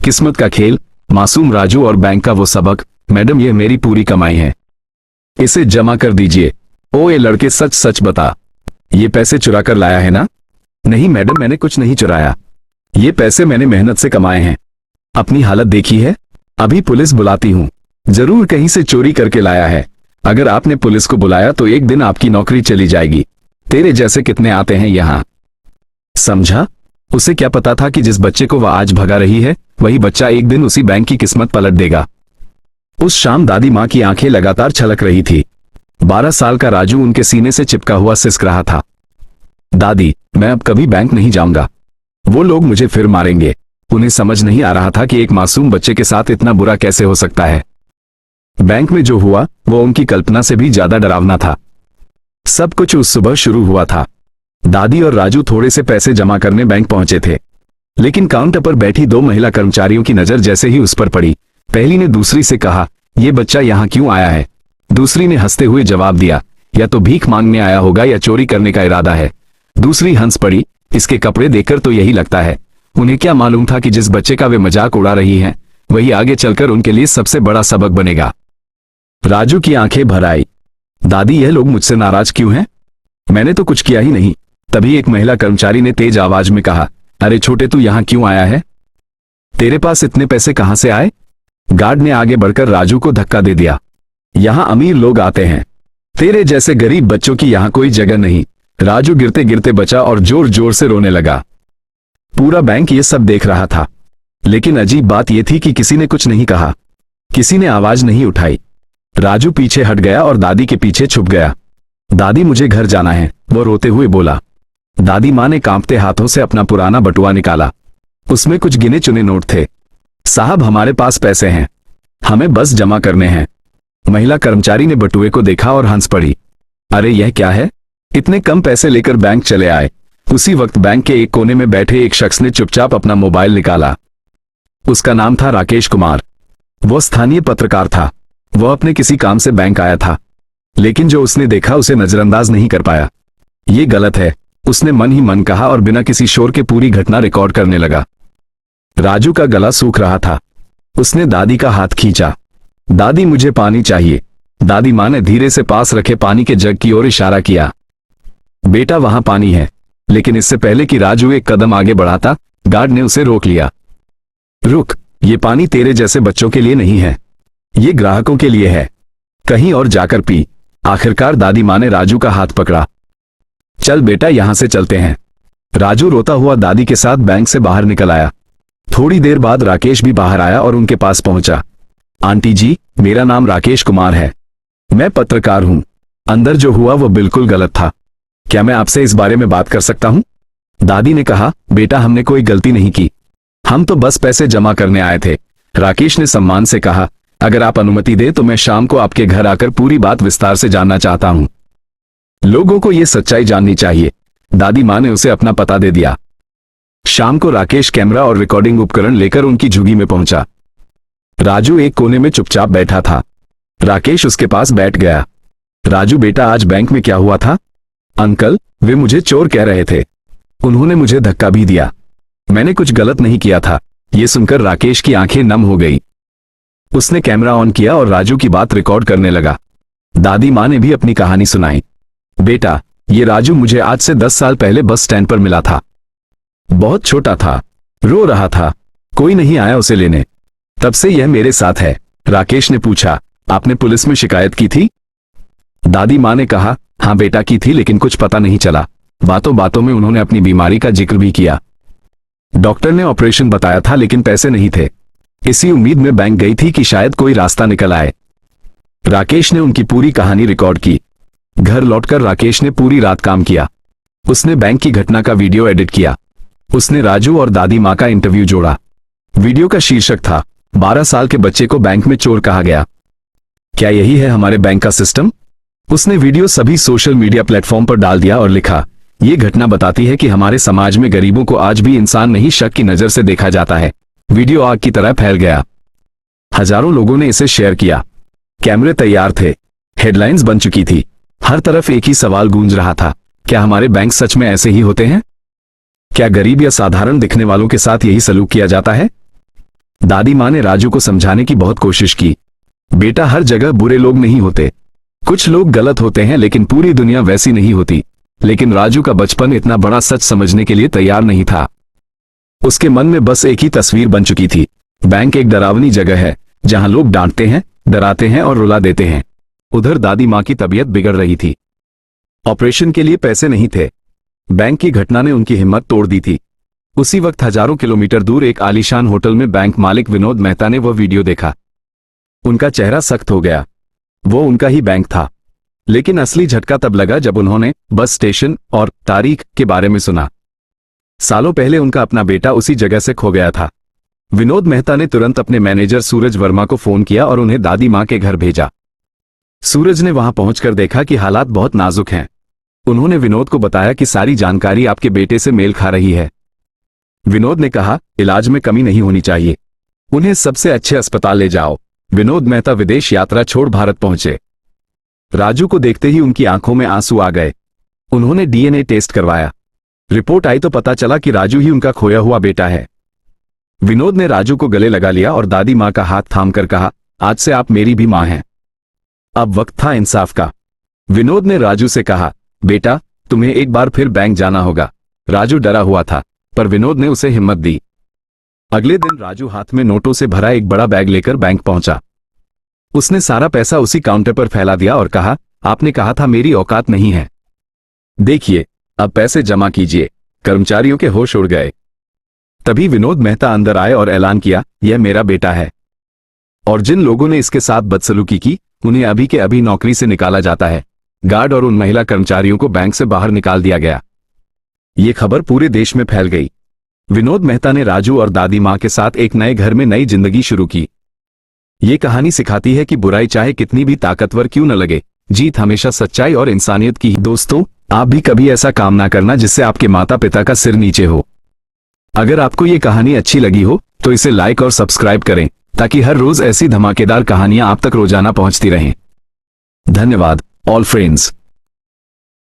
किस्मत का खेल, मासूम राजू और बैंक का वो सबक। मैडम, ये मेरी पूरी कमाई है, इसे जमा कर दीजिए। ओए लड़के, सच सच बता, ये पैसे चुरा कर लाया है ना? नहीं मैडम, मैंने कुछ नहीं चुराया, ये पैसे मैंने मेहनत से कमाए हैं। अपनी हालत देखी है, अभी पुलिस बुलाती हूँ। जरूर कहीं से चोरी करके लाया है। अगर आपने पुलिस को बुलाया तो एक दिन आपकी नौकरी चली जाएगी। तेरे जैसे कितने आते हैं यहाँ, समझा? उसे क्या पता था कि जिस बच्चे को वह आज भगा रही है, वही बच्चा एक दिन उसी बैंक की किस्मत पलट देगा। उस शाम दादी माँ की आंखें लगातार छलक रही थी। 12 साल का राजू उनके सीने से चिपका हुआ सिसक रहा था। दादी, मैं अब कभी बैंक नहीं जाऊंगा, वो लोग मुझे फिर मारेंगे। उन्हें समझ नहीं आ रहा था कि एक मासूम बच्चे के साथ इतना बुरा कैसे हो सकता है। बैंक में जो हुआ वो उनकी कल्पना से भी ज्यादा डरावना था। सब कुछ उस सुबह शुरू हुआ था। दादी और राजू थोड़े से पैसे जमा करने बैंक पहुंचे थे, लेकिन काउंटर पर बैठी 2 महिला कर्मचारियों की नजर जैसे ही उस पर पड़ी, पहली ने दूसरी से कहा, ये बच्चा यहाँ क्यों आया है? दूसरी ने हंसते हुए जवाब दिया, या तो भीख मांगने आया होगा या चोरी करने का इरादा है। दूसरी हंस पड़ी, इसके कपड़े देखकर तो यही लगता है। उन्हें क्या मालूम था कि जिस बच्चे का वे मजाक उड़ा रही हैं, वही आगे चलकर उनके लिए सबसे बड़ा सबक बनेगा। राजू की आंखें भर आई। दादी, यह लोग मुझसे नाराज क्यों हैं? मैंने तो कुछ किया ही नहीं। तभी एक महिला कर्मचारी ने तेज आवाज में कहा, अरे छोटे, तू यहाँ क्यों आया है? तेरे पास इतने पैसे कहां से आए? गार्ड ने आगे बढ़कर राजू को धक्का दे दिया। यहाँ अमीर लोग आते हैं, तेरे जैसे गरीब बच्चों की यहाँ कोई जगह नहीं। राजू गिरते गिरते बचा और जोर जोर से रोने लगा। पूरा बैंक ये सब देख रहा था, लेकिन अजीब बात यह थी कि किसी ने कुछ नहीं कहा, किसी ने आवाज नहीं उठाई। राजू पीछे हट गया और दादी के पीछे छुप गया। दादी, मुझे घर जाना है, वो रोते हुए बोला। दादी माँ ने कांपते हाथों से अपना पुराना बटुआ निकाला। उसमें कुछ गिने चुने नोट थे। साहब, हमारे पास पैसे हैं, हमें बस जमा करने हैं। महिला कर्मचारी ने बटुए को देखा और हंस पड़ी। अरे यह क्या है? इतने कम पैसे लेकर बैंक चले आए। उसी वक्त बैंक के एक कोने में बैठे एक शख्स ने चुपचाप अपना मोबाइल निकाला। उसका नाम था राकेश कुमार। वह स्थानीय पत्रकार था। वह अपने किसी काम से बैंक आया था, लेकिन जो उसने देखा उसे नजरअंदाज नहीं कर पाया। ये गलत है, उसने मन ही मन कहा और बिना किसी शोर के पूरी घटना रिकॉर्ड करने लगा। राजू का गला सूख रहा था। उसने दादी का हाथ खींचा। दादी, मुझे पानी चाहिए। दादी माँ ने धीरे से पास रखे पानी के जग की ओर इशारा किया। बेटा, वहां पानी है। लेकिन इससे पहले कि राजू एक कदम आगे बढ़ाता, गार्ड ने उसे रोक लिया। रुक, ये पानी तेरे जैसे बच्चों के लिए नहीं है, ये ग्राहकों के लिए है, कहीं और जाकर पी। आखिरकार दादी माँ ने राजू का हाथ पकड़ा। चल बेटा, यहां से चलते हैं। राजू रोता हुआ दादी के साथ बैंक से बाहर निकल आया। थोड़ी देर बाद राकेश भी बाहर आया और उनके पास पहुंचा। आंटी जी, मेरा नाम राकेश कुमार है, मैं पत्रकार हूं। अंदर जो हुआ वो बिल्कुल गलत था। क्या मैं आपसे इस बारे में बात कर सकता हूं? दादी ने कहा, बेटा, हमने कोई गलती नहीं की, हम तो बस पैसे जमा करने आए थे। राकेश ने सम्मान से कहा, अगर आप अनुमति दे तो मैं शाम को आपके घर आकर पूरी बात विस्तार से जानना चाहता हूं। लोगों को यह सच्चाई जाननी चाहिए। दादी माँ ने उसे अपना पता दे दिया। शाम को राकेश कैमरा और रिकॉर्डिंग उपकरण लेकर उनकी झुग्गी में पहुंचा। राजू एक कोने में चुपचाप बैठा था। राकेश उसके पास बैठ गया। राजू, बेटा, आज बैंक में क्या हुआ था? अंकल, वे मुझे चोर कह रहे थे, उन्होंने मुझे धक्का भी दिया। मैंने कुछ गलत नहीं किया था। यह सुनकर राकेश की आंखें नम हो गई। उसने कैमरा ऑन किया और राजू की बात रिकॉर्ड करने लगा। दादी माँ ने भी अपनी कहानी सुनाई। बेटा, ये राजू मुझे आज से 10 साल पहले बस स्टैंड पर मिला था। बहुत छोटा था, रो रहा था, कोई नहीं आया उसे लेने। तब से यह मेरे साथ है। राकेश ने पूछा, आपने पुलिस में शिकायत की थी? दादी माँ ने कहा, हाँ बेटा, की थी, लेकिन कुछ पता नहीं चला। बातों बातों में उन्होंने अपनी बीमारी का जिक्र भी किया। डॉक्टर ने ऑपरेशन बताया था, लेकिन पैसे नहीं थे। इसी उम्मीद में बैंक गई थी कि शायद कोई रास्ता निकल आए। राकेश ने उनकी पूरी कहानी रिकॉर्ड की। घर लौटकर राकेश ने पूरी रात काम किया। उसने बैंक की घटना का वीडियो एडिट किया। उसने राजू और दादी माँ का इंटरव्यू जोड़ा। वीडियो का शीर्षक था, 12 साल के बच्चे को बैंक में चोर कहा गया। क्या यही है हमारे बैंक का सिस्टम? उसने वीडियो सभी सोशल मीडिया प्लेटफॉर्म पर डाल दिया और लिखा, ये घटना बताती है कि हमारे समाज में गरीबों को आज भी इंसान नहीं, शक की नजर से देखा जाता है। वीडियो आग की तरह फैल गया। हजारों लोगों ने इसे शेयर किया। कैमरे तैयार थे, हेडलाइंस बन चुकी थी। हर तरफ एक ही सवाल गूंज रहा था, क्या हमारे बैंक सच में ऐसे ही होते हैं? क्या गरीब या साधारण दिखने वालों के साथ यही सलूक किया जाता है? दादी माँ ने राजू को समझाने की बहुत कोशिश की। बेटा, हर जगह बुरे लोग नहीं होते, कुछ लोग गलत होते हैं, लेकिन पूरी दुनिया वैसी नहीं होती। लेकिन राजू का बचपन इतना बड़ा सच समझने के लिए तैयार नहीं था। उसके मन में बस एक ही तस्वीर बन चुकी थी। बैंक एक डरावनी जगह है जहां लोग डांटते हैं, डराते हैं और रुला देते हैं। उधर दादी माँ की तबीयत बिगड़ रही थी। ऑपरेशन के लिए पैसे नहीं थे। बैंक की घटना ने उनकी हिम्मत तोड़ दी थी। उसी वक्त हजारों किलोमीटर दूर एक आलीशान होटल में बैंक मालिक विनोद मेहता ने वह वीडियो देखा। उनका चेहरा सख्त हो गया। वो उनका ही बैंक था। लेकिन असली झटका तब लगा जब उन्होंने बस स्टेशन और तारीख के बारे में सुना। सालों पहले उनका अपना बेटा उसी जगह से खो गया था। विनोद मेहता ने तुरंत अपने मैनेजर सूरज वर्मा को फोन किया और उन्हें दादी माँ के घर भेजा। सूरज ने वहां पहुंचकर देखा कि हालात बहुत नाजुक हैं। उन्होंने विनोद को बताया कि सारी जानकारी आपके बेटे से मेल खा रही है। विनोद ने कहा, इलाज में कमी नहीं होनी चाहिए, उन्हें सबसे अच्छे अस्पताल ले जाओ। विनोद मेहता विदेश यात्रा छोड़ भारत पहुंचे। राजू को देखते ही उनकी आंखों में आंसू आ गए। उन्होंने डीएनए टेस्ट करवाया। रिपोर्ट आई तो पता चला कि राजू ही उनका खोया हुआ बेटा है। विनोद ने राजू को गले लगा लिया और दादी माँ का हाथ थामकर कहा, आज से आप मेरी भी माँ हैं। अब वक्त था इंसाफ का। विनोद ने राजू से कहा, बेटा, तुम्हें एक बार फिर बैंक जाना होगा। राजू डरा हुआ था, पर विनोद ने उसे हिम्मत दी। अगले दिन राजू हाथ में नोटों से भरा एक बड़ा बैग लेकर बैंक पहुंचा। उसने सारा पैसा उसी काउंटर पर फैला दिया और कहा, आपने कहा था मेरी औकात नहीं है। देखिए, अब पैसे जमा कीजिए। कर्मचारियों के होश उड़ गए। तभी विनोद मेहता अंदर आए और ऐलान किया, यह मेरा बेटा है। और जिन लोगों ने इसके साथ बदसलूकी की, उन्हें अभी के अभी नौकरी से निकाला जाता है। गार्ड और उन महिला कर्मचारियों को बैंक से बाहर निकाल दिया गया। ये खबर पूरे देश में फैल गई। विनोद मेहता ने राजू और दादी माँ के साथ एक नए घर में नई जिंदगी शुरू की। ये कहानी सिखाती है कि बुराई चाहे कितनी भी ताकतवर क्यों न लगे, जीत हमेशा सच्चाई और इंसानियत की। दोस्तों, आप भी कभी ऐसा काम ना करना जिससे आपके माता पिता का सिर नीचे हो। अगर आपको ये कहानी अच्छी लगी हो तो इसे लाइक और सब्सक्राइब करें, ताकि हर रोज ऐसी धमाकेदार कहानियां आप तक रोजाना पहुंचती रहें। धन्यवाद ऑल फ्रेंड्स।